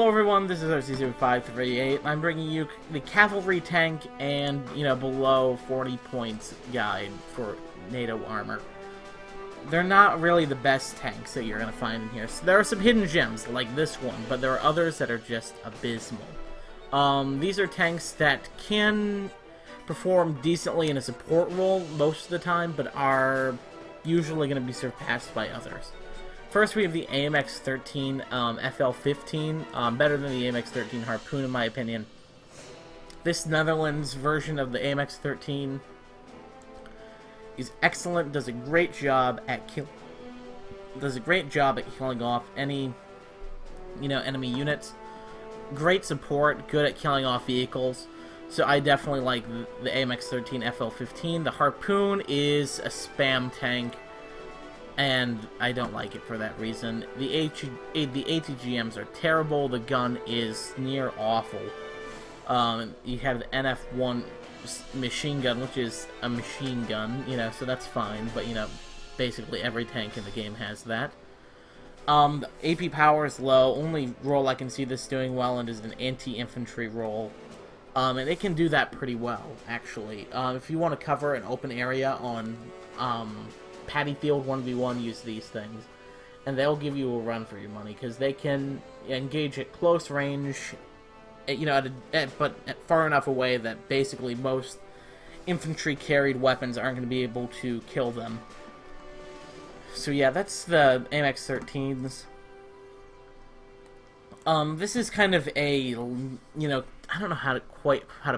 Hello everyone, this is RC0538. I'm bringing you the cavalry tank and, below 40 points guide for NATO armor. They're not really the best tanks that you're going to find in here. So there are some hidden gems, like this one, but there are others that are just abysmal. These are tanks that can perform decently in a support role most of the time, but are usually going to be surpassed by others. First, we have the AMX-13 FL-15, better than the AMX-13 Harpoon, in my opinion. This Netherlands version of the AMX-13 is excellent. Does a great job at killing off any, enemy units. Great support, good at killing off vehicles. So I definitely like the AMX-13 FL-15. The Harpoon is a spam tank, and I don't like it for that reason. The ATGMs are terrible. The gun is near awful. You have the NF1 machine gun, which is a machine gun, so that's fine. But, basically every tank in the game has that. The AP power is low. Only role I can see this doing well in is an anti-infantry role. And it can do that pretty well, actually. If you want to cover an open area on Paddy Field 1v1, use these things, and they'll give you a run for your money, because they can engage at close range, but at far enough away that basically most infantry carried weapons aren't going to be able to kill them. So yeah, that's the AMX-13s. This is kind of a, I don't know how to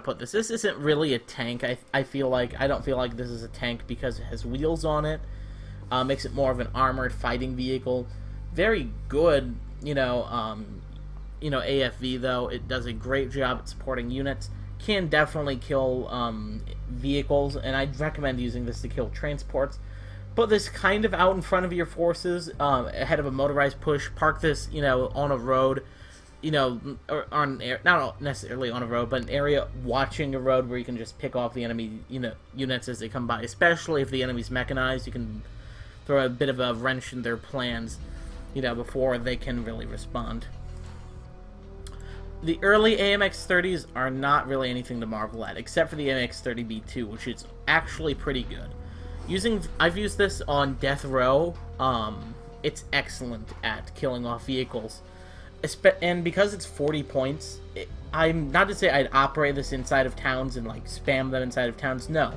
put this. This isn't really a tank. I feel like I don't feel like this is a tank because it has wheels on it. Makes it more of an armored fighting vehicle. Very good, AFV though. It does a great job at supporting units. Can definitely kill vehicles, and I'd recommend using this to kill transports. Put this kind of out in front of your forces, ahead of a motorized push. Park this, on a road, or not necessarily on a road, but an area watching a road where you can just pick off the enemy, units as they come by. Especially if the enemy's mechanized, you can throw a bit of a wrench in their plans, before they can really respond. The early AMX-30s are not really anything to marvel at, except for the AMX-30B2, which is actually pretty good. I've used this on Death Row. It's excellent at killing off vehicles, and because it's 40 points, I'm not to say I'd operate this inside of towns and spam them inside of towns, no,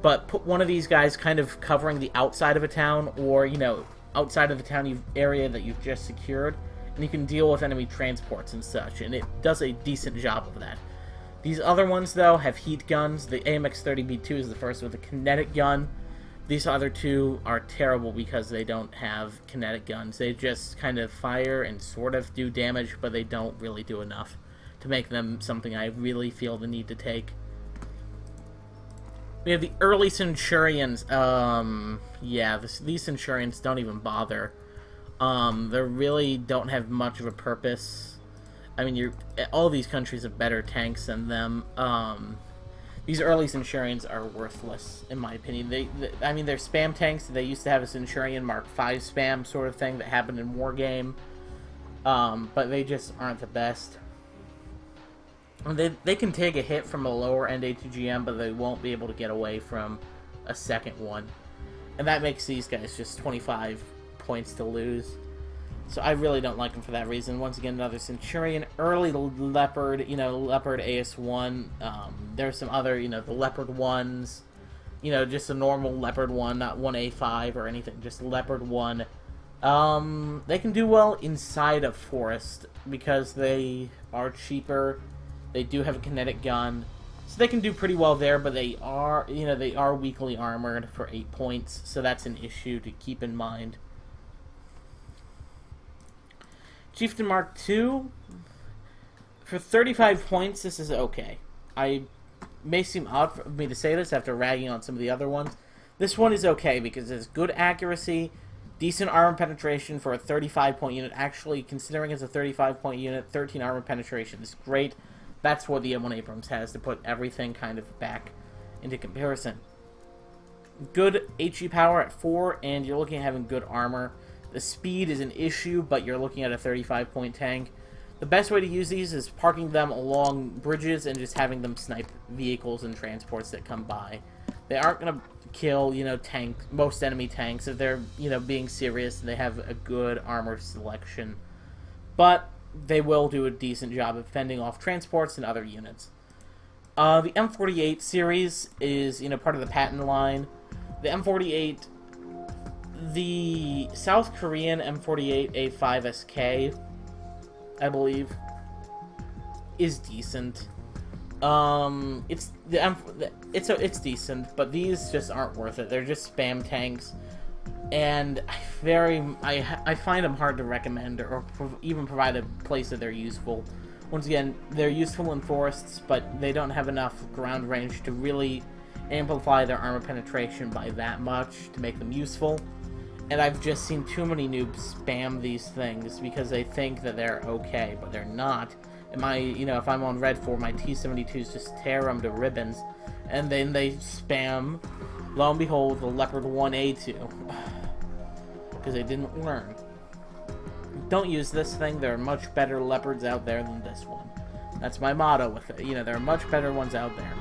but put one of these guys kind of covering the outside of a town, or outside of the town area that you've just secured, and you can deal with enemy transports and such, and it does a decent job of that. These other ones though have heat guns. The AMX-30B2 is the first with a kinetic gun. These other two are terrible because they don't have kinetic guns. They just kind of fire and sort of do damage, but they don't really do enough to make them something I really feel the need to take. We have the early Centurions. These Centurions don't even bother. They really don't have much of a purpose. I mean, all these countries have better tanks than them. These early Centurions are worthless, in my opinion. They're spam tanks. They used to have a Centurion Mark V spam sort of thing that happened in Wargame, but they just aren't the best. They can take a hit from a lower end ATGM, but they won't be able to get away from a second one, and that makes these guys just 25 points to lose. So I really don't like them for that reason. Once again, another Centurion. Early Leopard, Leopard AS1. There's some other, the Leopard 1s. Just a normal Leopard 1, not 1A5 or anything. Just Leopard 1. They can do well inside a forest because they are cheaper. They do have a kinetic gun. So they can do pretty well there, but they are, they are weakly armored for 8 points. So that's an issue to keep in mind. Chieftain Mk2, for 35 points, this is okay. I may seem odd for me to say this after ragging on some of the other ones. This one is okay because it's good accuracy, decent armor penetration for a 35-point unit. Actually, considering it's a 35-point unit, 13 armor penetration is great. That's what the M1 Abrams has to put everything kind of back into comparison. Good HE power at 4, and you're looking at having good armor. The speed is an issue, but you're looking at a 35-point tank. The best way to use these is parking them along bridges and just having them snipe vehicles and transports that come by. They aren't going to kill, most enemy tanks if they're, being serious and they have a good armor selection. But they will do a decent job of fending off transports and other units. The M48 series is, part of the patent line. The M48, the South Korean M48A5SK, I believe, is decent. It's decent, but these just aren't worth it. They're just spam tanks, and I find them hard to recommend or even provide a place that they're useful. Once again, they're useful in forests, but they don't have enough ground range to really amplify their armor penetration by that much to make them useful. And I've just seen too many noobs spam these things because they think that they're okay, but they're not. And if I'm on red for my T-72s, just tear them to ribbons, and then they spam, lo and behold, the Leopard 1A2, because they didn't learn. Don't use this thing. There are much better Leopards out there than this one. That's my motto with it. There are much better ones out there.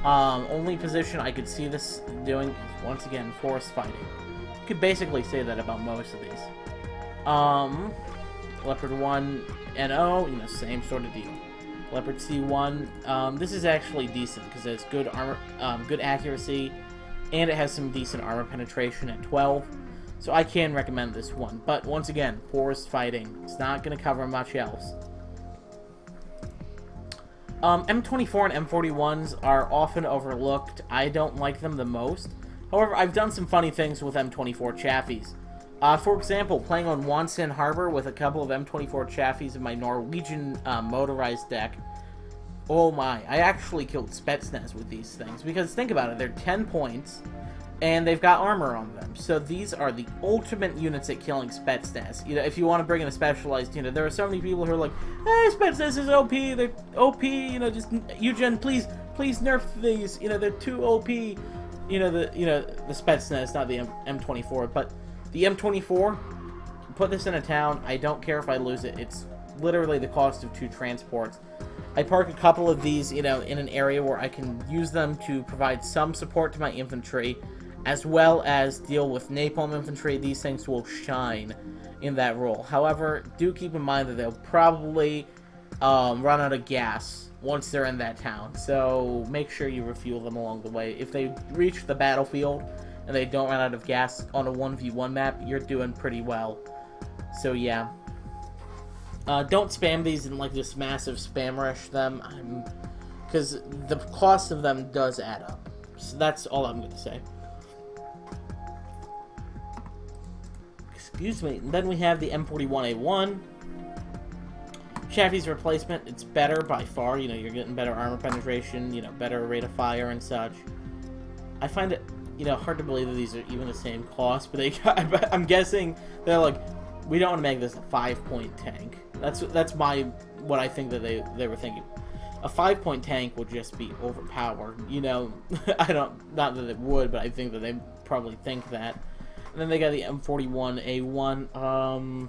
Only position I could see this doing is, once again, forest fighting. You could basically say that about most of these. Leopard 1 NO, same sort of deal. Leopard C1, this is actually decent because it's good armor, good accuracy, and it has some decent armor penetration at 12. So I can recommend this one. But once again, forest fighting. It's not going to cover much else. M24 and M41s are often overlooked. I don't like them the most. However, I've done some funny things with M24 chaffies. For example, playing on Wonsan Harbor with a couple of M24 chaffies in my Norwegian motorized deck. Oh my, I actually killed Spetsnaz with these things. Because think about it, they're 10 points, and they've got armor on them. So these are the ultimate units at killing Spetsnaz. If you want to bring in a specialized unit, there are so many people who are like, hey, Spetsnaz is OP, they're OP, just, Eugen, please nerf these, they're too OP. The Spetsnaz, not the M24, but the M24, put this in a town, I don't care if I lose it. It's literally the cost of 2 transports. I park a couple of these, in an area where I can use them to provide some support to my infantry, as well as deal with napalm infantry. These things will shine in that role. However, do keep in mind that they'll probably run out of gas once they're in that town. So make sure you refuel them along the way. If they reach the battlefield and they don't run out of gas on a 1v1 map, you're doing pretty well. So yeah. Don't spam these and just massive spam rush them, because the cost of them does add up. So that's all I'm going to say. Excuse me. Then we have the M41A1. Chaffee's replacement. It's better by far. You're getting better armor penetration, better rate of fire and such. I find it, hard to believe that these are even the same cost, but I'm guessing they're like, we don't want to make this a 5-point tank. That's what I think that they were thinking. A 5-point tank would just be overpowered. Not that it would, but I think that they probably think that. And then they got the M41A1.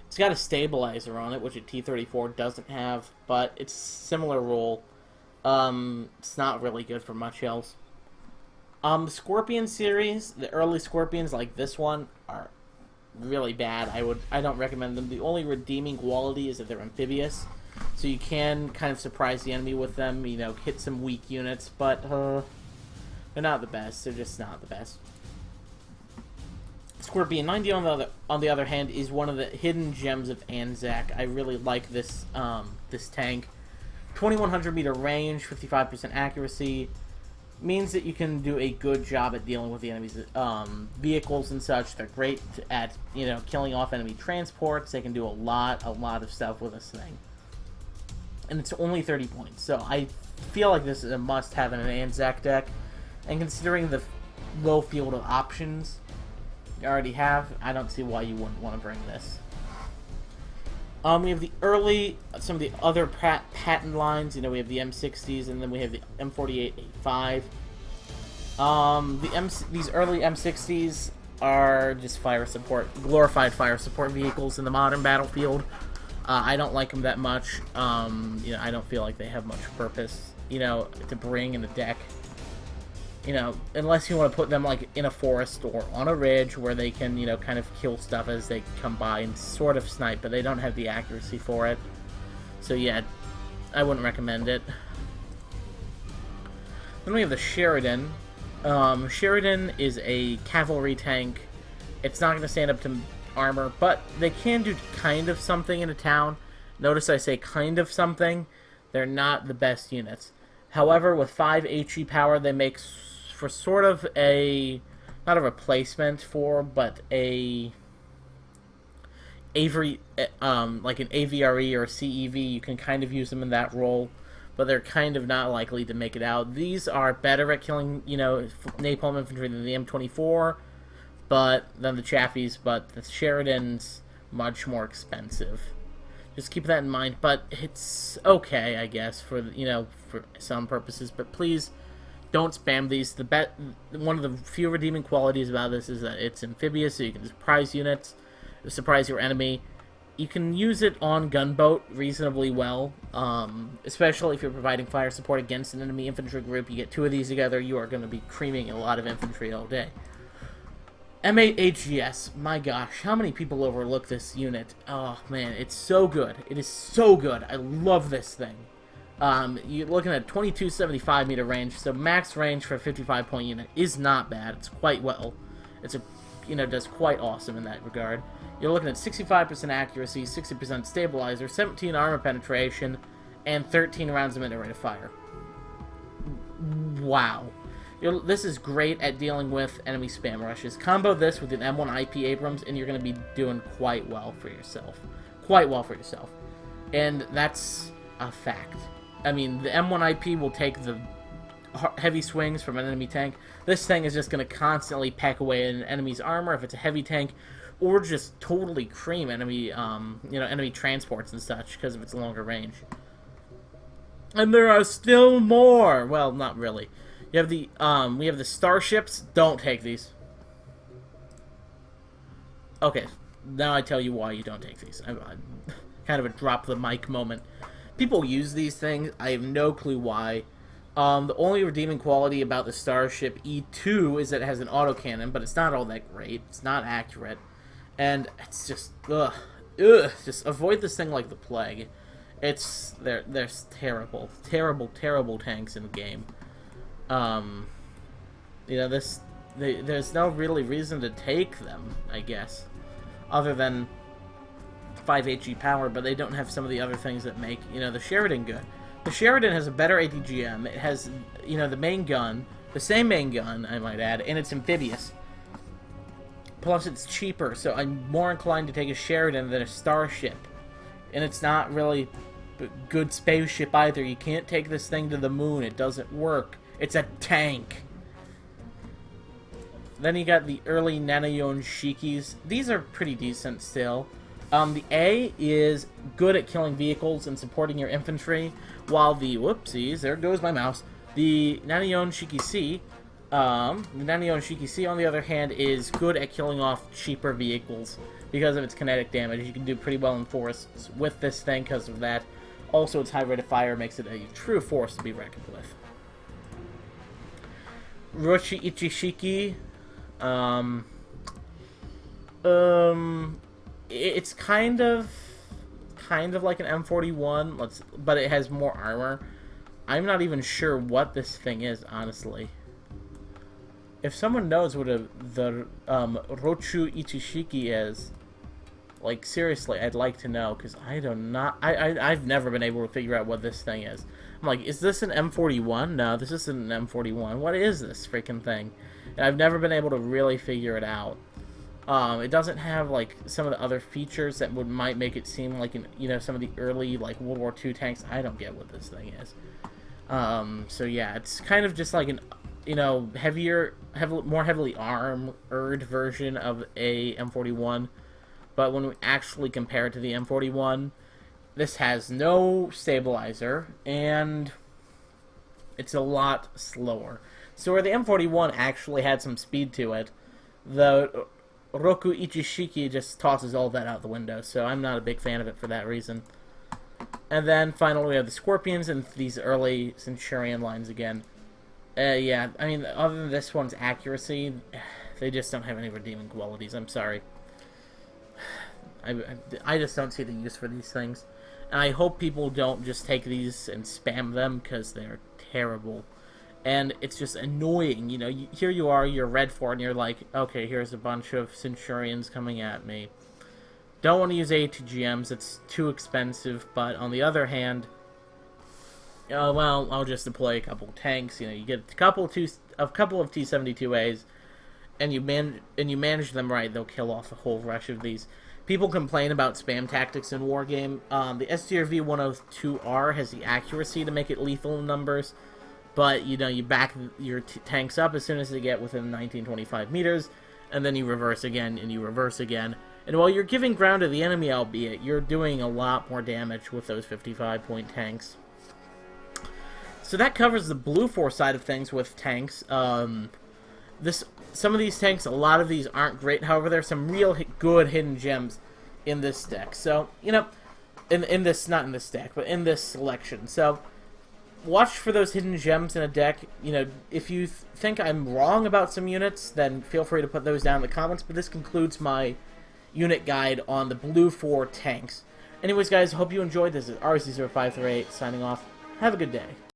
It's got a stabilizer on it, which a T-34 doesn't have, but it's similar role. It's not really good for much else. Scorpion series, the early Scorpions like this one are really bad. I don't recommend them. The only redeeming quality is that they're amphibious, so you can kind of surprise the enemy with them, hit some weak units, but they're not the best. They're just not the best. Scorpion 90 on the other hand is one of the hidden gems of ANZAC. I really like this this tank. 2100 meter range, 55% accuracy. Means that you can do a good job at dealing with the enemy's vehicles and such. They're great at, killing off enemy transports. They can do a lot of stuff with this thing. And it's only 30 points. So I feel like this is a must-have in an ANZAC deck. And considering the low field of options you already have, I don't see why you wouldn't want to bring this. We have some of the other patent lines. We have the M60s, and then we have the M48A5. These early M60s are just glorified fire support vehicles in the modern battlefield. I don't like them that much. I don't feel like they have much purpose, to bring in a deck. Unless you want to put them, like, in a forest or on a ridge where they can, kind of kill stuff as they come by and sort of snipe, but they don't have the accuracy for it. So, yeah, I wouldn't recommend it. Then we have the Sheridan. Sheridan is a cavalry tank. It's not going to stand up to armor, but they can do kind of something in a town. Notice I say kind of something. They're not the best units. However, with 5 HE power, they make for sort of not a replacement for, but like an AVRE or a CEV. You can kind of use them in that role, but they're kind of not likely to make it out. These are better at killing, napalm infantry than the M24, than the Chaffies, but the Sheridan's much more expensive. Just keep that in mind, but it's okay, I guess, for some purposes, but please don't spam these. One of the few redeeming qualities about this is that it's amphibious, so you can surprise units, surprise your enemy. You can use it on gunboat reasonably well, especially if you're providing fire support against an enemy infantry group. You get 2 of these together, you are going to be creaming a lot of infantry all day. M8 HGS, my gosh, how many people overlook this unit? Oh man, it's so good. It is so good. I love this thing. You're looking at 2275 meter range, so max range for a 55 point unit is not bad. It's quite well. Does quite awesome in that regard. You're looking at 65% accuracy, 60% stabilizer, 17 armor penetration, and 13 rounds a minute rate of fire. Wow. This is great at dealing with enemy spam rushes. Combo this with an M1 IP Abrams, and you're going to be doing quite well for yourself. Quite well for yourself. And that's a fact. I mean, the M1 IP will take the heavy swings from an enemy tank. This thing is just going to constantly peck away at an enemy's armor if it's a heavy tank, or just totally cream enemy, enemy transports and such because of its longer range. And there are still more. Well, not really. You have we have the starships. Don't take these. Okay, now I tell you why you don't take these. I'm kind of a drop the mic moment. People use these things. I have no clue why. The only redeeming quality about the Starship E2 is that it has an autocannon, but it's not all that great. It's not accurate. And it's just, just avoid this thing like the plague. They're terrible, terrible, terrible tanks in the game. There's no really reason to take them, I guess, other than 5 HE power, but they don't have some of the other things that make, the Sheridan good. The Sheridan has a better ATGM. It has, the main gun, the same main gun, I might add, and it's amphibious. Plus, it's cheaper, so I'm more inclined to take a Sheridan than a Starship. And it's not really a good spaceship either. You can't take this thing to the moon. It doesn't work. It's a tank. Then you got the early Nanoyon Shikis. These are pretty decent still. The A is good at killing vehicles and supporting your infantry, while the, whoopsies, there goes my mouse, the Nanoyon Shiki C, on the other hand, is good at killing off cheaper vehicles because of its kinetic damage. You can do pretty well in forests with this thing because of that. Also, its high rate of fire makes it a true force to be reckoned with. Roshi Ichishiki, it's kind of like an M41, but it has more armor. I'm not even sure what this thing is, honestly. If someone knows what the Rochu Ichishiki is, like, seriously, I'd like to know, because I've never been able to figure out what this thing is. I'm like, is this an M41? No, this isn't an M41. What is this freaking thing? And I've never been able to really figure it out. It doesn't have, like, some of the other features that might make it seem like, some of the early, like, World War II tanks. I don't get what this thing is. So yeah, it's kind of just like an, more heavily armored version of a M41. But when we actually compare it to the M41, this has no stabilizer, and it's a lot slower. So where the M41 actually had some speed to it, the Roku Ichishiki just tosses all that out the window, so I'm not a big fan of it for that reason. And then finally we have the Scorpions and these early Centurion lines again. Yeah, I mean, other than this one's accuracy, they just don't have any redeeming qualities. I'm sorry. I just don't see the use for these things. And I hope people don't just take these and spam them, because they're terrible. And it's just annoying, you know, here you are, you're red for it, and you're like, okay, here's a bunch of Centurions coming at me. Don't want to use ATGMs, it's too expensive, but on the other hand, well, I'll just deploy a couple tanks, you know, you get a couple of T-72As, and you manage them right, they'll kill off a whole rush of these. People complain about spam tactics in Wargame. The STRV-102R has the accuracy to make it lethal in numbers, but, you know, you back your tanks up as soon as they get within 1925 meters, and then you reverse again, and you reverse again. And while you're giving ground to the enemy, albeit, you're doing a lot more damage with those 55-point tanks. So that covers the Bluefor side of things with tanks. Some of these tanks, a lot of these aren't great. However, there's some real good hidden gems in this deck. So, you know, in this, not in this deck, but in this selection. So, watch for those hidden gems in a deck. You know, if you think I'm wrong about some units, then feel free to put those down in the comments. But this concludes my unit guide on the Bluefor tanks. Anyways, guys, hope you enjoyed this. This is RC0538 signing off. Have a good day.